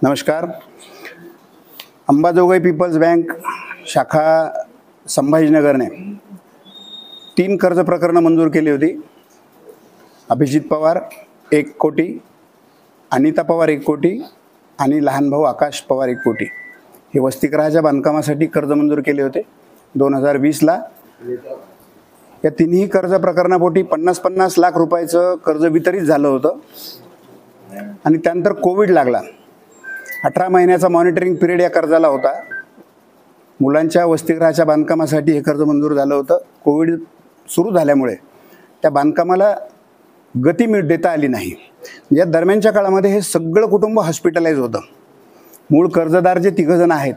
नमस्कार। Ambajogai people's bank शाखा संभाजीनगरने 3 कर्ज प्रकरणं मंजूर केली होती। अभिजित पवार 1 कोटी, अनिता पवार 1 कोटी आणि लहान भाऊ आकाश पवार 1 कोटी हे वसतिगृहाच्या बांधकामासाठी कर्ज मंजूर केले होते 2020ला। या तिन्ही कर्ज प्रकरणापोटी 50-50 लाख रुपयाचं कर्ज वितरित झालं होतं आणि त्यानंतर कोविड लागला। 18 महिन्याचा मॉनिटरिंग पिरियड या कर्जाला होता। मुलांच्या वसतिगृहाच्या बांधकामासाठी हे कर्ज मंजूर झालं होतं। कोविड सुरू झाल्यामुळे त्या बांधकामाला गती देता आली नाही। या दरम्यानच्या काळामध्ये हे सगळं कुटुंब हॉस्पिटलाइज होतं। मूळ कर्जदार जे 3 जण आहेत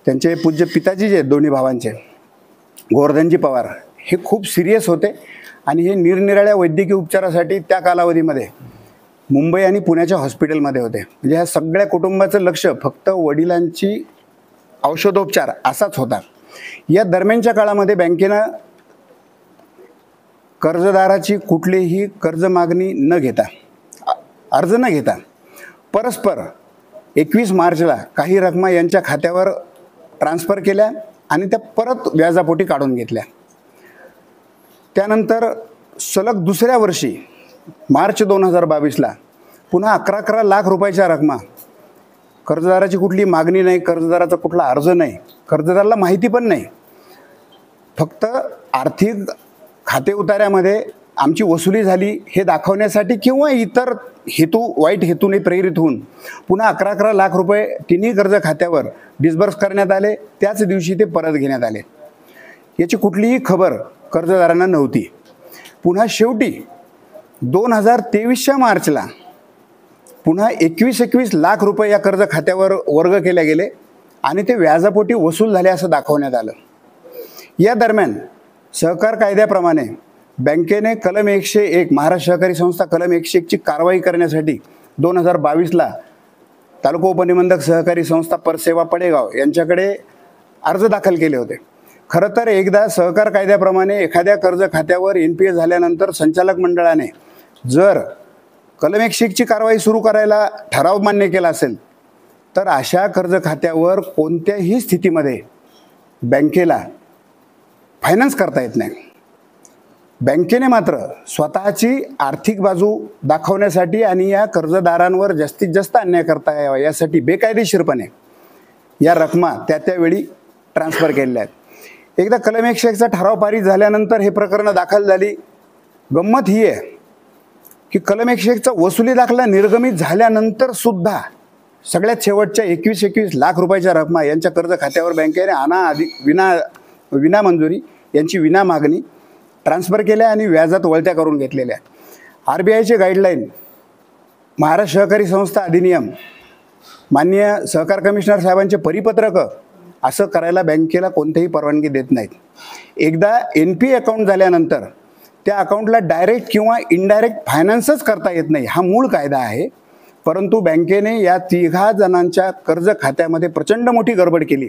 त्यांचे पूज्य पिताजी जे दोन्ही भावांचे गोवर्धनजी पवार हे खूप सिरियस होते आणि हे निरनिराळ्या वैद्यकीय उपचारासाठी त्या कालावधीमध्ये मुंबई आणि पुण्याच्या हॉस्पिटलमध्ये होते। म्हणजे ह्या सगळ्या कुटुंबाचं लक्ष फक्त वडिलांची औषधोपचार असाच होता। या दरम्यानच्या काळामध्ये बँकेनं कर्जदाराची कुठलीही कर्ज मागणी न घेता अर्ज न घेता परस्पर 21 मार्चला काही रकमा यांच्या खात्यावर ट्रान्सफर केल्या आणि त्या परत व्याजापोटी काढून घेतल्या। त्यानंतर सलग दुसऱ्या वर्षी मार्च 2022ला पुन्हा 11 लाख रुपयाच्या रकमा कर्जदाराची कुठली मागणी नाही, कर्जदाराचा कुठला अर्ज नाही, कर्जदाराला माहिती पण नाही, फक्त आर्थिक खाते उतार्यामध्ये आमची वसुली झाली हे दाखवण्यासाठी किंवा इतर वाईट हेतूने प्रेरित होऊन पुन्हा 11 लाख रुपये तिन्ही कर्ज खात्यावर डिस्बर्स करण्यात आले। त्याच दिवशी ते परत घेण्यात आले। याची कुठलीही खबर कर्जदारांना नव्हती। पुन्हा शेवटी 2023च्या मार्चला पुन्हा 21 लाख रुपये या कर्ज खात्यावर वर्ग केले गेले आणि ते व्याजापोटी वसूल झाले असं दाखवण्यात आलं। या दरम्यान सहकार कायद्याप्रमाणे बँकेने कलम 101 महाराष्ट्र सहकारी संस्था कलम 101 ची कारवाई करण्यासाठी 2022ला तालुका उपनिबंधक सहकारी संस्था परसेवा पडेगाव यांच्याकडे अर्ज दाखल केले होते। खरं तर एकदा सहकार कायद्याप्रमाणे एखाद्या कर्ज खात्यावर NPA झाल्यानंतर संचालक मंडळाने जर कलम 101 ची कारवाई सुरू करायला ठराव मान्य केला असेल तर अशा कर्ज खात्यावर कोणत्याही स्थितीमध्ये बँकेला फायनान्स करता येत नाही। बँकेने मात्र स्वतःची आर्थिक बाजू दाखवण्यासाठी आणि या कर्जदारांवर जास्तीत जास्त अन्याय करता यावा यासाठी बेकायदेशीरपणे या रकमा त्यावेळी ट्रान्सफर केलेल्या आहेत। एकदा कलम 101 चा ठराव पारित झाल्यानंतर हे प्रकरण दाखल झाली। गंमत ही आहे की कलम 101 चा वसुली दाखला निर्गमित झाल्यानंतर सुद्धा सगळ्यात शेवटच्या 21 लाख रुपयाच्या रकमा यांच्या कर्ज खात्यावर बँकेने विना मंजुरी यांची विना मागणी ट्रान्सफर केल्या आणि व्याजात वळत्या करून घेतलेल्या। RBIचे गाईडलाईन, महाराष्ट्र सहकारी संस्था अधिनियम, माननीय सहकार कमिशनर साहेबांचे परिपत्रक असं करायला बँकेला कोणतीही परवानगी देत नाहीत। एकदा NPA अकाउंट झाल्यानंतर त्या अकाउंटला डायरेक्ट किंवा इनडायरेक्ट फायनान्सच करता येत नाही, हा मूळ कायदा आहे। परंतु बँकेने या 3 जणांच्या कर्ज खात्यामध्ये प्रचंड मोठी गडबड केली।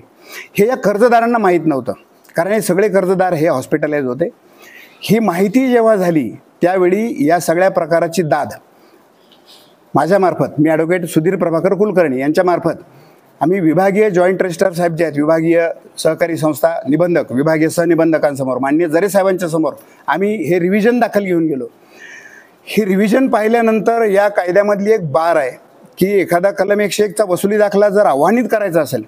हे या कर्जदारांना माहीत नव्हतं, कारण हे सगळे कर्जदार हे हॉस्पिटलाइज होते। ही माहिती जेव्हा झाली त्यावेळी या सगळ्या प्रकाराची दाद माझ्यामार्फत, मी ॲडव्होकेट सुधीर प्रभाकर कुलकर्णी यांच्यामार्फत आम्ही विभागीय जॉईंट रजिस्ट्रार साहेब जे आहेत, विभागीय सहकारी संस्था निबंधक, विभागीय सहनिबंधकांसमोर, माननीय जरे साहेबांच्या समोर आम्ही हे रिव्हिजन दाखल घेऊन गेलो। ही रिव्हिजन पाहिल्यानंतर या कायद्यामधली एक बार आहे की एखादा कलम 101 चा वसुली दाखला जर आव्हानित करायचा असेल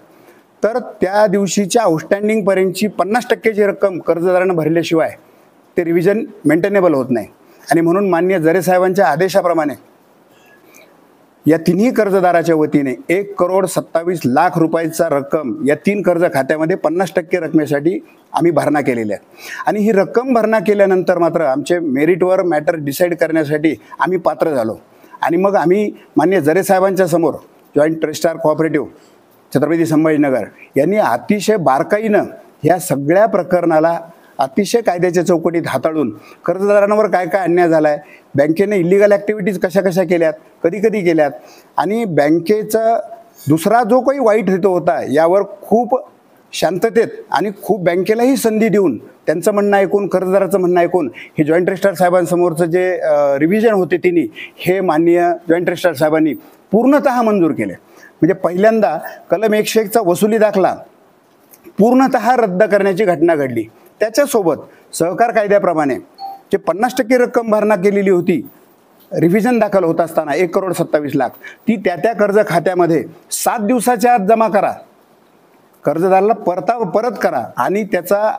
तर त्या दिवशीच्या आउटस्टँडिंगपर्यंतची 50% रक्कम कर्जदारानं भरल्याशिवाय ते रिव्हिजन मेंटेनेबल होत नाही। आणि म्हणून माननीय जरे साहेबांच्या आदेशाप्रमाणे या तिन्ही कर्जदाराच्या वतीने 1,27,00,000 रुपयाचा रक्कम या 3 कर्ज खात्यामध्ये 50% रकमेसाठी आम्ही भरणा केलेली आहे। आणि ही रक्कम भरणा केल्यानंतर मात्र आमचे मेरिटवर मॅटर डिसाईड करण्यासाठी आम्ही पात्र झालो। आणि मग आम्ही माननीय जरे साहेबांच्या समोर joint registrar cooperative Chhatrapati Sambhajinagar यांनी अतिशय बारकाईनं ह्या सगळ्या प्रकरणाला अतिशय कायद्याच्या चौकटीत हाताळून कर्जदारांवर काय काय अन्याय झाला आहे, बँकेने इलिगल ॲक्टिव्हिटीज कशा कशा केल्यात, कधी कधी केल्यात, आणि बँकेचा दुसरा जो काही वाईट हेतू होता यावर खूप शांततेत आणि खूप बँकेलाही संधी देऊन त्यांचं म्हणणं ऐकून, कर्जदाराचं म्हणणं ऐकून हे जॉईंट रजिस्ट्रार साहेबांसमोरचं जे रिव्हिजन होते तिन्ही हे माननीय जॉईंट रजिस्ट्रार साहेबांनी पूर्णतः मंजूर केले। म्हणजे पहिल्यांदा कलम 101चा वसुली दाखला पूर्णतः रद्द करण्याची घटना घडली। त्याच्यासोबत सहकार कायद्याप्रमाणे जे 50% रक्कम भरणा केलेली होती, रिव्हिजन दाखल होत असताना 1,27,00,000 ती त्या कर्ज खात्यामध्ये 7 दिवसाच्या आत जमा करा, कर्जदाराला परत करा आणि त्याचा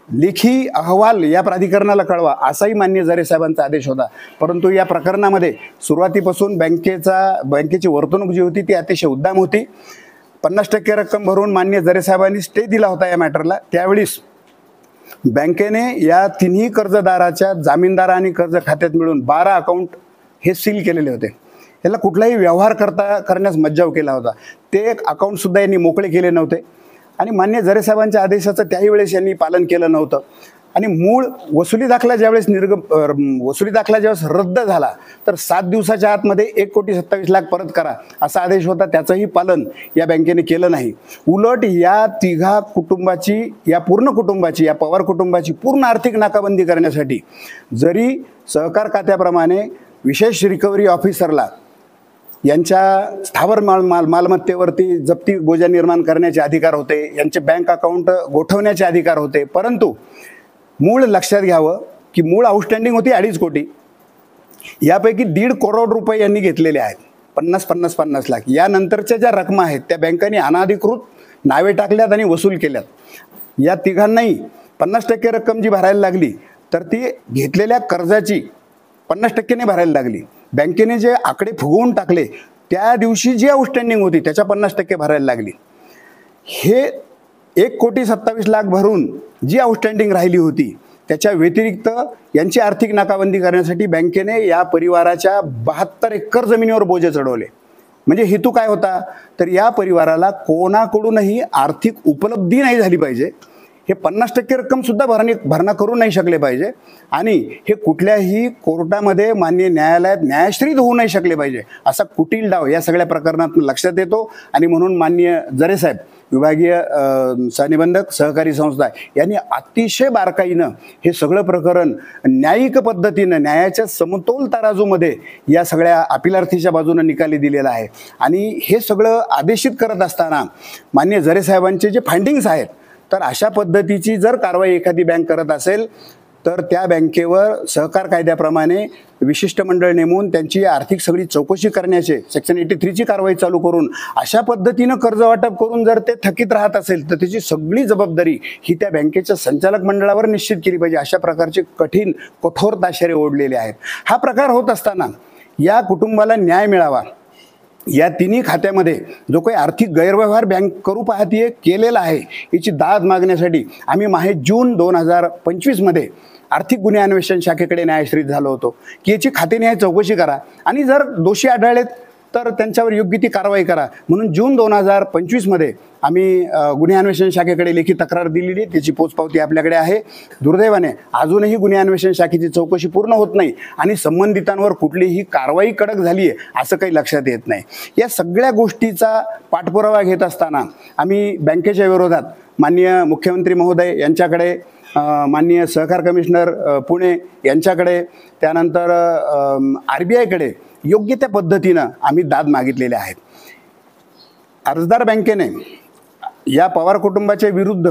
लेखी अहवाल या प्राधिकरणाला कळवा, असाही माननीय जरे साहेबांचा आदेश होता। परंतु या प्रकरणामध्ये सुरुवातीपासून बँकेची वर्तणूक जी होती ती अतिशय उद्दाम होती। 50% रक्कम भरून माननीय जरे साहेबांनी स्टे दिला होता या मॅटरला। त्यावेळीस बँकेने या तिन्ही कर्जदाराच्या जामीनदार आणि कर्ज खात्यात मिळून 12 अकाउंट हे सील केलेले होते। याला कुठलाही व्यवहार करण्यास मज्जाव केला होता। ते अकाउंट सुद्धा यांनी मोकळे केले नव्हते आणि मान्य जरे साहेबांच्या आदेशाचं त्याही वेळेस यांनी पालन केलं नव्हतं। आणि मूळ वसुली दाखला ज्यावेळेस रद्द झाला तर 7 दिवसाच्या आतमध्ये 1,27,00,000 परत करा असा आदेश होता, त्याचंही पालन या बँकेने केलं नाही। उलट या तिघा कुटुंबाची, या पूर्ण कुटुंबाची, या पवार कुटुंबाची पूर्ण आर्थिक नाकाबंदी करण्यासाठी जरी सहकार खात्याप्रमाणे विशेष रिकव्हरी ऑफिसरला यांच्या स्थावर मालमत्तेवरती जप्ती बोजा निर्माण करण्याचे अधिकार होते, यांचे बँक अकाउंट गोठवण्याचे अधिकार होते, परंतु मूळ लक्षात घ्यावं की मूळ आउटस्टँडिंग होती 2.5 कोटी, यापैकी 1.5 करोड रुपये यांनी घेतलेले आहेत, 50 लाख। यानंतरच्या ज्या रकमा आहेत त्या बँकांनी अनाधिकृत नावे टाकल्यात आणि वसूल केल्यात। या तिघांनाही 50% रक्कम जी भरायला लागली तर ती घेतलेल्या कर्जाची 50% भरायला लागली। बँकेने जे आकडे फुगवून टाकले त्या दिवशी जी आउटस्टँडिंग होती त्याच्या 50% भरायला लागली। हे 1,27,00,000 भरून जी आउटस्टँडिंग राहिली होती त्याच्या व्यतिरिक्त यांची आर्थिक नाकाबंदी करण्यासाठी बँकेने या परिवाराच्या 72 एकर जमिनीवर बोजे चढवले। म्हणजे हेतू काय होता तर या परिवाराला कोणाकडूनही आर्थिक उपलब्धी नाही झाली पाहिजे, हे 50% रक्कम सुद्धा भरणा करू नाही शकले पाहिजे आणि हे कुठल्याही कोर्टामध्ये मान्य न्यायालयात न्यायश्रीत होऊ नाही शकले पाहिजे, असा कुटील डाव या सगळ्या प्रकरणात लक्षात येतो। आणि म्हणून माननीय जरे साहेब, विभागीय सहनिबंधक सहकारी संस्था यांनी अतिशय बारकाईनं हे सगळं प्रकरण न्यायिक पद्धतीनं न्यायाच्या समतोल तराजूमध्ये या सगळ्या अपिलार्थीच्या बाजूने निकाली दिलेला आहे। आणि हे सगळं आदेशित करत असताना माननीय जरे साहेबांचे जे फाइंडिंग्स आहेत तर अशा पद्धतीची जर कारवाई एखादी बँक करत असेल तर त्या बँकेवर सहकार कायद्याप्रमाणे विशिष्ट मंडळ नेमून त्यांची आर्थिक सगळी चौकशी करण्याचे सेक्शन 83ची कारवाई चालू करून अशा पद्धतीनं कर्ज वाटप करून जर ते थकीत राहत असेल तर त्याची सगळी जबाबदारी ही त्या बँकेच्या संचालक मंडळावर निश्चित केली पाहिजे। अशा प्रकारचे कठोर ताशेरे ओढलेले आहेत। हा प्रकार होत असताना या कुटुंबाला न्याय मिळावा, या तिन्ही खात्यामध्ये जो काही आर्थिक गैरव्यवहार बँक करू पाहतीये केलेला आहे याची दाद मागण्यासाठी आम्ही जून 2025 मध्ये आर्थिक गुन्हे अन्वेषण शाखेकडे न्यायश्रीत झालो होतो की याची खातेनिहाय चौकशी करा आणि जर दोषी आढळलेत तर त्यांच्यावर योग्य ती कारवाई करा। म्हणून जून 2025 मध्ये आम्ही गुन्हे अन्वेषण शाखेकडे लेखी तक्रार दिलेली आहे, त्याची पोचपावती आपल्याकडे आहे। दुर्दैवाने अजूनही गुन्हे अन्वेषण शाखेची चौकशी पूर्ण होत नाही आणि संबंधितांवर कुठलीही कारवाई कडक झाली आहे असं काही लक्षात येत नाही। या सगळ्या गोष्टीचा पाठपुरावा घेत असताना आम्ही बँकेच्या विरोधात माननीय मुख्यमंत्री महोदय यांच्याकडे, माननीय सहकार कमिशनर पुणे यांच्याकडे, त्यानंतर RBIकडे योग्य त्या पद्धतीनं आम्ही दाद मागितलेल्या आहेत। अर्जदार बँकेने या पवार कुटुंबाच्या विरुद्ध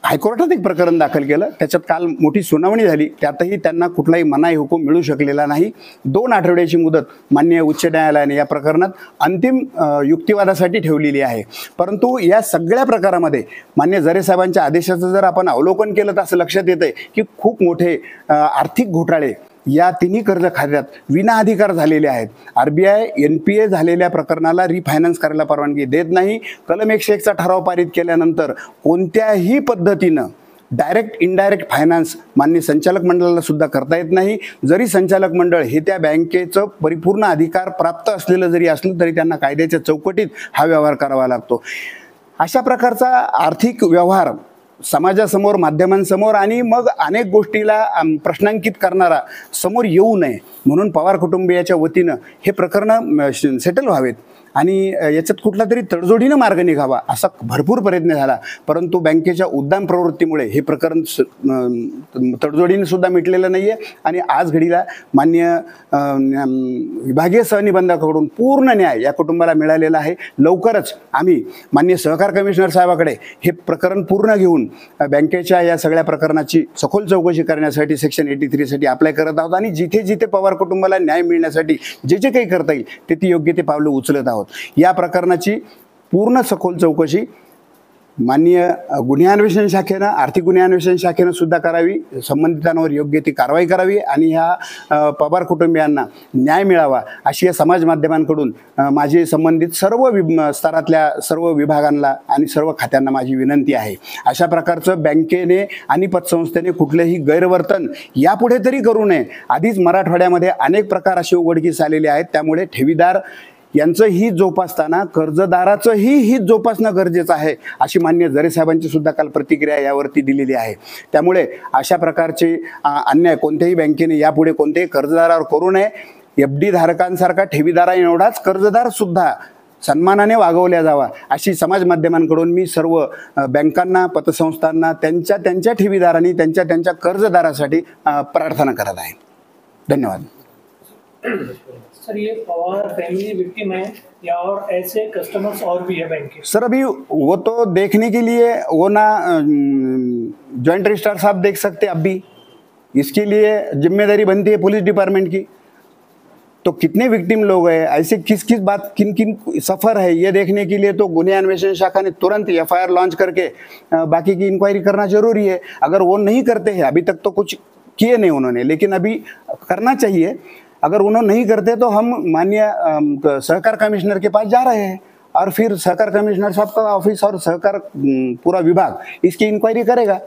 हायकोर्टात एक प्रकरण दाखल केलं, त्याच्यात काल मोठी सुनावणी झाली, त्यातही त्यांना कुठलाही मनाई हुकूम मिळू शकलेला नाही। 2 आठवड्याची मुदत माननीय उच्च न्यायालयाने या प्रकरणात अंतिम युक्तिवादासाठी ठेवलेली आहे। परंतु या सगळ्या प्रकारामध्ये मान्य जरे साहेबांच्या आदेशाचं जर आपण अवलोकन केलं तर असं लक्षात येतंय की खूप मोठे आर्थिक घोटाळे या तिन्ही कर्ज खात्यात विनाअधिकार झालेले आहेत। RBI NPA झालेल्या प्रकरणाला रिफायनान्स करायला परवानगी देत नाही। कलम 101चा ठराव पारित केल्यानंतर कोणत्याही पद्धतीनं डायरेक्ट इनडायरेक्ट फायनान्स मान्य संचालक मंडळाला सुद्धा करता येत नाही। जरी संचालक मंडळ हे त्या बँकेचं परिपूर्ण अधिकार प्राप्त असलेलं जरी असलं तरी त्यांना कायद्याच्या चौकटीत हा व्यवहार करावा लागतो। अशा प्रकारचा आर्थिक व्यवहार समाजासमोर, माध्यमांसमोर आणि मग अनेक गोष्टीला प्रश्नांकित करणारा समोर येऊ नये म्हणून पवार कुटुंबियाच्या वतीनं हे प्रकरण सेटल व्हावेत आणि याच्यात कुठला तरी तडजोडीनं मार्ग निघावा असा भरपूर प्रयत्न झाला, परंतु बँकेच्या उद्दाम प्रवृत्तीमुळे हे प्रकरण तडजोडीने सुद्धा मिटलेलं नाही आहे. आणि आज घडीला मान्य विभागीय सहनिबंधकाकडून पूर्ण न्याय या कुटुंबाला मिळालेला आहे. लवकरच आम्ही मान्य सहकार कमिशनर साहेबाकडे हे प्रकरण पूर्ण घेऊन बँकेच्या या सगळ्या प्रकरणाची सखोल चौकशी करण्यासाठी सेक्शन 83 साठी अप्लाय करत आहोत. आणि जिथे जिथे पवार कुटुंबाला न्याय मिळण्यासाठी जे जे काही करता येईल ते योग्य ते पावलं उचलत आहोत. या प्रकरणाची पूर्ण सखोल चौकशी माननीय गुन्हे अन्वेषण शाखेनं, आर्थिक गुन्हे अन्वेषण शाखेनं सुद्धा करावी, संबंधितांवर योग्य ती कारवाई करावी आणि ह्या पवार कुटुंबियांना न्याय मिळावा अशी या समाज माध्यमांकडून माझी संबंधित सर्व स्तरातल्या सर्व विभागांना आणि सर्व खात्यांना माझी विनंती आहे. अशा प्रकारचं बँकेने आणि पतसंस्थेने कुठलेही गैरवर्तन यापुढे तरी करू नये. आधीच मराठवाड्यामध्ये अनेक प्रकार असे उघडकीस आलेले आहेत. त्यामुळे ठेवीदार यांचं हित जोपासताना कर्जदाराचंही हित जोपासणं गरजेचं आहे अशी मान्य जरे साहेबांची सुद्धा काल प्रतिक्रिया यावरती दिलेली आहे. त्यामुळे अशा प्रकारचे अन्याय कोणत्याही बँकेने यापुढे कोणत्याही कर्जदारावर करू नये. FD धारकांसारखा ठेवीदारा एवढाच कर्जदार सुद्धा सन्मानाने वागवल्या जावा अशी समाज माध्यमांकडून मी सर्व बँकांना, पतसंस्थांना, त्यांच्या ठेवीदारांनी त्यांच्या कर्जदारासाठी प्रार्थना करत आहे. धन्यवाद. सर, ये पवार फैमिली विक्टिम है या और ऐसे कस्टमर्स और भी है बैंक के? सर अभी वो तो देखने के लिए वो ना जॉइंट रजिस्ट्रार साहब देख सकते अब भी, इसके लिए जिम्मेदारी बनती है पुलिस डिपार्टमेंट की. तो कितने विक्टिम लोग हैं, ऐसे किस किस बात किन किन सफ़र है ये देखने के लिए तो गुन्हे अन्वेषण शाखा ने तुरंत FIR लॉन्च करके बाकी की इंक्वायरी करना जरूरी है. अगर वो नहीं करते हैं, अभी तक तो कुछ किए नहीं उन्होंने, लेकिन अभी करना चाहिए. अगर उन्होंने नहीं करते तो हम माननीय सहकार कमिश्नर के पास जा रहे हैं और फिर सहकार कमिश्नर साहब का ऑफिस और सहकार पूरा विभाग इसकी इंक्वायरी करेगा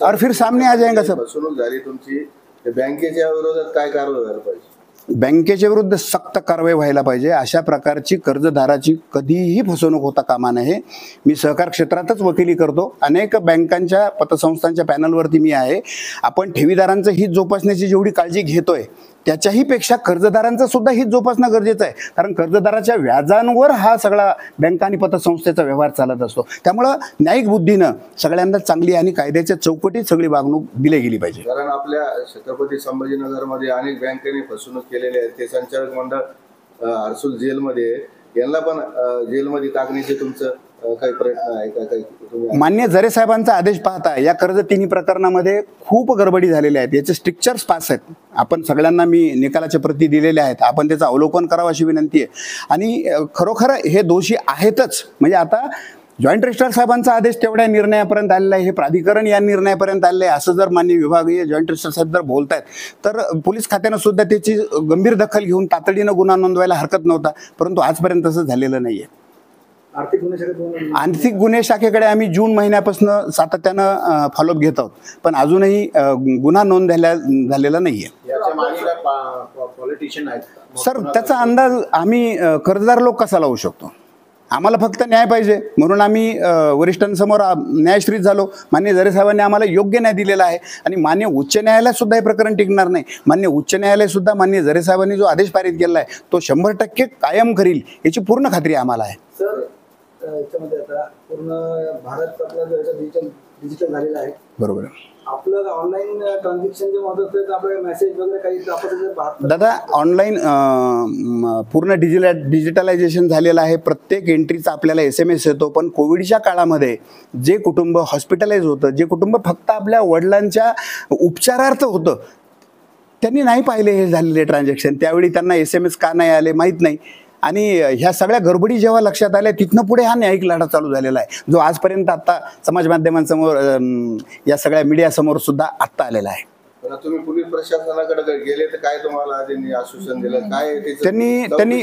और फिर सामने आ जाएगा सब. फसवणूक झाली तुमची, बँकेच्या विरोधात काय कारवाई व्हायला पाहिजे? बँकेच्या विरुद्ध सक्त कारवाई व्हायला पाहिजे. अशा प्रकारची कर्जदाराची कधीही फसवणूक होता कामा नये. मी सहकार क्षेत्रातच वकिली करतो, अनेक बँकांच्या पतसंस्थांच्या पॅनलवरती मी आहे. आपण ठेवीदारांचं हित जोपासण्याची जेवढी काळजी घेतोय त्याच्याही पेक्षा कर्जदारांचं सुद्धा हित जोपासणं गरजेचं आहे. कारण कर्जदाराच्या व्याजांवर हा सगळा बँका आणि पतसंस्थेचा व्यवहार चालत असतो. त्यामुळं न्यायिक बुद्धीनं सगळ्यांना चांगली आणि कायद्याच्या चौकटीत सगळी वागणूक दिली गेली पाहिजे. कारण आपल्या छत्रपती संभाजीनगरमध्ये अनेक बँकेने फसवणूक केलेली आहे. ते संचालक मंडळ हर्सुल जेलमध्ये, यांना पण जेलमध्ये टाकण्याचे तुमचं काही प्रयत्न आहे का? काही मान्य जरे साहेबांचा आदेश पाहता या कर्ज तिन्ही प्रकरणामध्ये खूप गडबडी झालेल्या आहेत. याचे स्ट्रिक्चर्स पास आहेत. आपण सगळ्यांना मी निकालाच्या प्रती दिलेल्या आहेत. आपण त्याचं अवलोकन करावं अशी विनंती आहे. आणि खरोखर हे दोषी आहेतच. म्हणजे आता जॉईंट रजिस्ट्रार साहेबांचा आदेश तेवढ्या निर्णयापर्यंत आलेला आहे, हे प्राधिकरण या निर्णयापर्यंत आलेलं आहे असं जर मान्य विभागीय जॉईंट रजिस्ट्रार साहेब जर बोलतायत तर पोलीस खात्यानं सुद्धा त्याची गंभीर दखल घेऊन तातडीनं गुन्हा नोंदवायला हरकत नव्हता. परंतु आजपर्यंत तसं झालेलं नाही आहे. आर्थिक गुन्हे शाखेकडे आम्ही जून महिन्यापासून सातत्यानं फॉलोअप घेत आहोत, पण अजूनही गुन्हा नोंद झालेला नाहीये. सर त्याचा अंदाज आम्ही कर्जदार लोक कसा लावू शकतो? आम्हाला फक्त न्याय पाहिजे म्हणून आम्ही वरिष्ठांसमोर न्यायश्रीत झालो. मान्य जरे साहेबांनी आम्हाला योग्य न्याय दिलेला आहे आणि मान्य उच्च न्यायालयात सुद्धा हे प्रकरण टिकणार नाही. मान्य उच्च न्यायालय सुद्धा मान्य जरे साहेबांनी जो आदेश पारित केला आहे तो 100% कायम करील याची पूर्ण खात्री आम्हाला आहे. सर याच्यामध्ये आता पूर्ण भारत आपला डिजिटल झालेला आहे. बरोबर. आपलं ऑनलाईन ट्रान्झॅक्शन जे होत असतं तर आपल्याला मेसेज वगैरे काही दादा ऑनलाईन पूर्ण डिजिटलायझेशन झालेलं आहे. प्रत्येक एंट्रीचा आपल्याला SMS येतो. पण कोविडच्या काळामध्ये जे कुटुंब हॉस्पिटलाइज होतं, जे कुटुंब फक्त आपल्या वडिलांच्या उपचारार्थ होतं, त्यांनी नाही पाहिले हे झालेले ट्रान्झॅक्शन. त्यावेळी त्यांना SMS का नाही आले माहीत नाही. आणि ह्या सगळ्या गडबडी जेव्हा लक्षात आल्या तिथनं पुढे हा न्यायिक लढा चालू झालेला आहे, जो आजपर्यंत आता समाज माध्यमांसमोर या सगळ्या मीडियासमोर सुद्धा आत्ता आलेला आहे. तुम्ही पोलीस प्रशासनाकडे गेले तर काय तुम्हाला त्यांनी आश्वासन दिलं? काय त्यांनी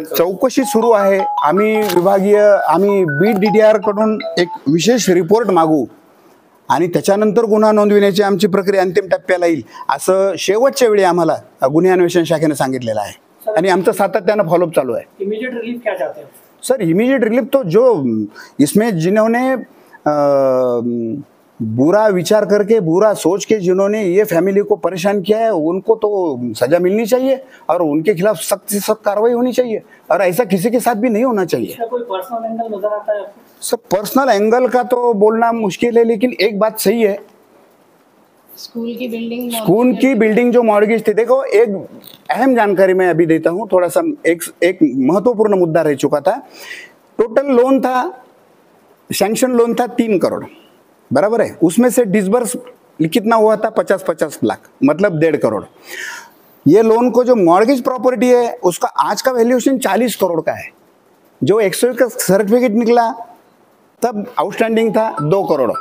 चौकशी सुरू आहे. आम्ही बीट DDR कडून एक विशेष रिपोर्ट मागू आणि त्याच्यानंतर गुन्हा नोंदविण्याची आमची प्रक्रिया अंतिम टप्प्याला येईल असं शेवटच्या वेळी आम्हाला गुन्हे अन्वेषण शाखेने सांगितलेलं आहे आणि आमचं सातत्यानं फॉलोअप चालू आहे. इमीडिएट रिलीफ क्या चाहते हैं? सर इमीडिएट रिलीफ तो जो इसमें जिन्होंने बुरा विचार करके, बुरा सोच के जिन्होंने ये फैमिली को परेशान किया है, उनको तो सजा मिलनी चाहिए और उनके खिलाफ सख्त से सख्त कार्रवाई होनी चाहिए, और ऐसा किसी के साथ भी नहीं होना चाहिए। इसका कोई पर्सनल एंगल नजर आता है आपको? सब पर्सनल एंगल का तो बोलना मुश्किल है, लेकिन एक बात सही है, स्कूल की बिल्डिंग जो मॉर्गेज थी, देखो एक अहम जानकारी मैं अभी देता हूँ, थोड़ा सा एक महत्वपूर्ण मुद्दा रह चुका था। टोटल लोन था, सैंक्शन लोन था 3 करोड़, बराबर है। उसमें से डिसबर्स कितना हुआ था? 50-50 लाख, मतलब 1.5 करोड़। ये लोन को जो मॉर्गेज प्रॉपर्टी है उसका आज का वैल्यूएशन 40 करोड़ का है। जो 101 का सर्टिफिकेट निकला तब आउटस्टैंडिंग था 2 करोड़।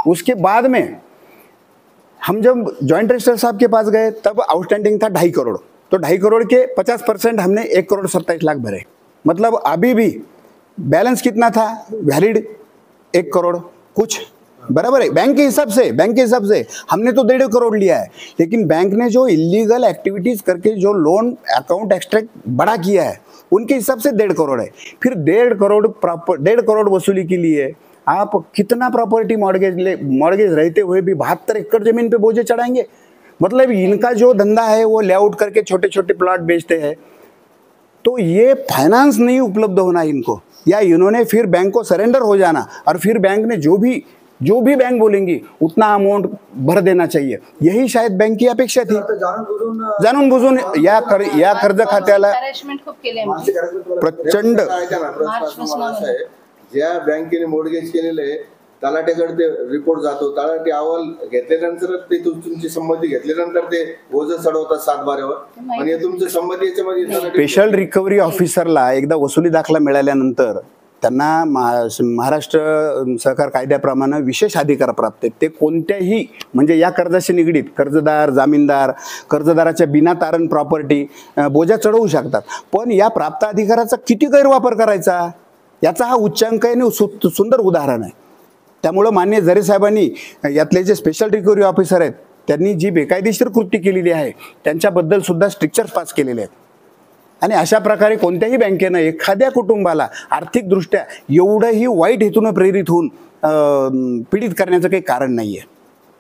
उसके बाद में हम जब जॉइंट रजिस्ट्रार साहब के पास गए तब आउटस्टैंडिंग था 2.5 करोड़। तो 2.5 करोड़ के 50% हमने 1 करोड़ 27 लाख भरे। मतलब अभी भी बैलेंस कितना था वैलिड? 1 करोड़ कुछ, बराबर है। बैंक के हिसाब से हमने तो 1.5 करोड़ लिया है, लेकिन बैंक ने जो इलीगल एक्टिविटीज करके जो लोन अकाउंट एक्सट्रैक्ट बड़ा किया है उनके हिसाब से 1.5 करोड़ है। फिर 1.5 करोड़ वसूली के लिए आप कितना प्रॉपर्टी मॉर्गेज रहते हुए भी 72 एकड़ जमीन पे बोझे चढ़ाएंगे? मतलब इनका जो धंधा है वो लेआउट करके छोटे छोटे प्लॉट बेचते हैं। तो ये फाइनेंस नहीं उपलब्ध होना इनको, या इन्होंने फिर बैंक को सरेंडर हो जाना और फिर बैंक ने जो भी बैंक बोलेंगी उतना अमाउंट भर देना चाहिए। यही शायद बैंक की अपेक्षा थी। जाणून बुजून या कर्ज खात्याला हॅरेसमेंट खूप केले प्रचंड प्रश्न असा आहे, ज्या बँकेने मोडगेज केलेलं आहे तलाठ्याकडे ते रिपोर्ट जातो, तलाठी अहवाल घेतल्यानंतर ते तुमची संमती घेतल्यानंतर ते ओझं चढवतात 7/12वर, पण हे तुमचं संमती याच्यामध्ये स्पेशल रिकव्हरी ऑफिसरला एकदा वसुली दाखला मिळाल्यानंतर त्यांना महाराष्ट्र सहकार कायद्याप्रमाणे विशेष अधिकार प्राप्त आहेत। ते कोणत्याही म्हणजे या कर्जाशी निगडीत कर्जदार, जामीनदार, कर्जदाराच्या बिना तारण प्रॉपर्टी बोजा चढवू शकतात। पण या प्राप्त अधिकाराचा किती गैरवापर करायचा याचा हा उच्चांक आहे आणि सुंदर उदाहरण आहे। त्यामुळे माननीय जरे साहेबांनी यातले जे स्पेशल रिकव्हरी ऑफिसर आहेत त्यांनी जी बेकायदेशीर कृती केलेली आहे त्यांच्याबद्दल सुद्धा स्ट्रिक्चर्स पास केलेले आहेत। आणि अशा प्रकारे कोणत्याही बँकेनं एखाद्या कुटुंबाला आर्थिकदृष्ट्या एवढंही वाईट हेतून प्रेरित होऊन पीडित करण्याचं काही कारण नाही है।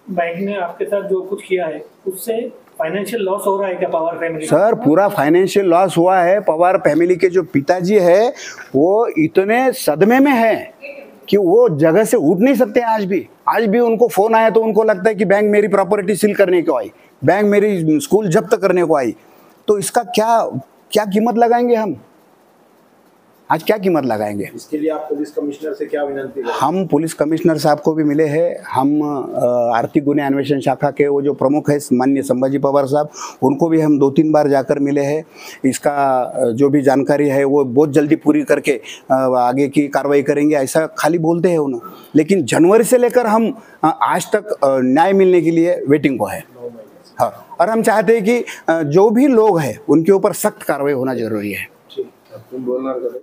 बैंक ने आपके साथ जो कुछ किया है उससे फाइनेंशियल लॉस हो रहा है क्या पवार फैमिली? सर पूरा फाइनेंशियल लॉस हुआ है। पवार फैमिली के जो पिताजी है वो इतने सदमे में है कि वो जगह से उठ नहीं सकते। आज भी उनको फोन आया तो उनको लगता है कि बैंक मेरी प्रॉपर्टी सील करने को आई, बैंक मेरी स्कूल जब्त करने को आई। तो इसका क्या कीमत लगाएंगे हम? आज क्या कीमत लगाएंगे? इसके लिए आप पुलिस कमिश्नर से क्या विनंती करें? हम पुलिस कमिश्नर साहब को भी मिले हैं। हम आर्थिक गुन्हे अन्वेषण शाखा के वो जो प्रमुख है माननीय संभाजी पवार साहब, उनको भी हम 2-3 बार जाकर मिले हैं। इसका जो भी जानकारी है वो बहुत जल्दी पूरी करके आगे की कार्रवाई करेंगे ऐसा खाली बोलते हैं उन्होंने, लेकिन जनवरी से लेकर हम आज तक न्याय मिलने के लिए वेटिंग को है। हाँ, और हम चाहते हैं कि जो भी लोग हैं उनके ऊपर सख्त कार्रवाई होना जरूरी है। तुम बोलणार का?